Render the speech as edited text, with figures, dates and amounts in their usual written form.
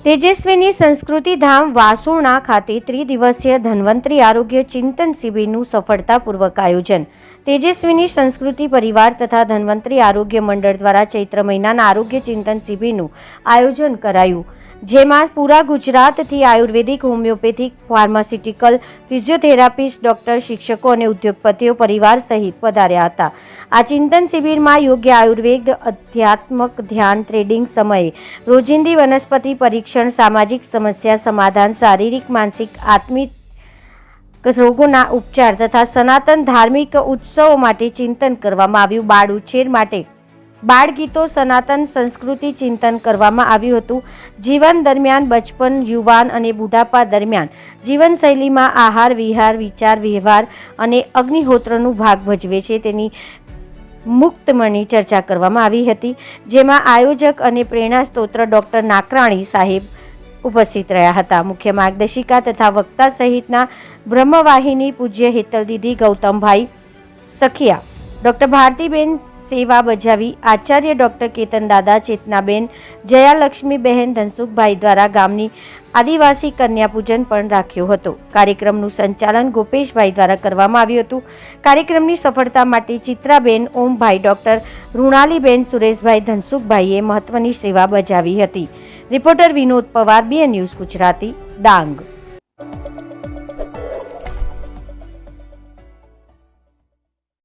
તેજસ્વીની સંસ્કૃતિ ધામ વાસોણા ખાતે ત્રિદિવસીય ધન્વંતરી આરોગ્ય ચિંતન શિબિરનું સફળતાપૂર્વક આયોજન। તેજસ્વીની સંસ્કૃતિ પરિવાર તથા ધન્વંતરી આરોગ્ય મંડળ દ્વારા ચૈત્ર મહિનાના આરોગ્ય ચિંતન શિબિરનું આયોજન કરાયું, જેમાં પૂરા ગુજરાતથી આયુર્વેદિક, હોમિયોપેથિક, ફાર્માસ્યુટિકલ, ફિઝિયોથેરાપિસ્ટ, ડોક્ટર, શિક્ષકો અને ઉદ્યોગપતિઓ પરિવાર સહિત પધાર્યા હતા। આ ચિંતન શિબિરમાં યોગ્ય આયુર્વેદ, અધ્યાત્મક, ધ્યાન, ટ્રેડિંગ સમયે રોજિંદી વનસ્પતિ પરીક્ષણ, સામાજિક સમસ્યા સમાધાન, શારીરિક, માનસિક, આત્મિક રોગોના ઉપચાર તથા સનાતન ધાર્મિક ઉત્સવો માટે ચિંતન કરવામાં આવ્યું। બાળ ઉછેર માટે બાળ ગીતો, સનાતન સંસ્કૃતિ ચિંતન કરવામાં આવ્યું હતું। જીવન દરમિયાન, બચપન, યુવાન અને બુઢાપા દરમિયાન જીવનશૈલીમાં આહાર, વિહાર, વિચાર, વ્યવહાર અને અગ્નિહોત્રનો ભાગ ભજવે છે તેની મુક્તમણી ચર્ચા કરવામાં આવી હતી, જેમાં આયોજક અને પ્રેરણા સ્ત્રોત ડૉક્ટર નાકરાણી સાહેબ ઉપસ્થિત રહ્યા હતા। મુખ્ય માર્ગદર્શિકા તથા વક્તા સહિતના બ્રહ્મવાહિની પૂજ્ય હેતલ દીદી, ગૌતમભાઈ સખિયા, ડૉક્ટર ભારતીબેન સેવા બજાવી, આચાર્ય ડૉક્ટર કેતન દાદા, ચેતનાબેન, જયાલક્ષ્મીબહેન, ધનસુખભાઈ દ્વારા ગામની આદિવાસી કન્યા પૂજન પણ રાખ્યો હતો। કાર્યક્રમનું સંચાલન ગોપેશભાઈ દ્વારા કરવામાં આવ્યું હતું। કાર્યક્રમની સફળતા માટે ચિત્રાબેન, ઓમભાઈ, ડૉક્ટર ઋણાલીબેન, સુરેશભાઈ, ધનસુખભાઈએ મહત્વની સેવા બજાવી હતી। Reporter Vinod Pawar, BN news Gujarati, Dang.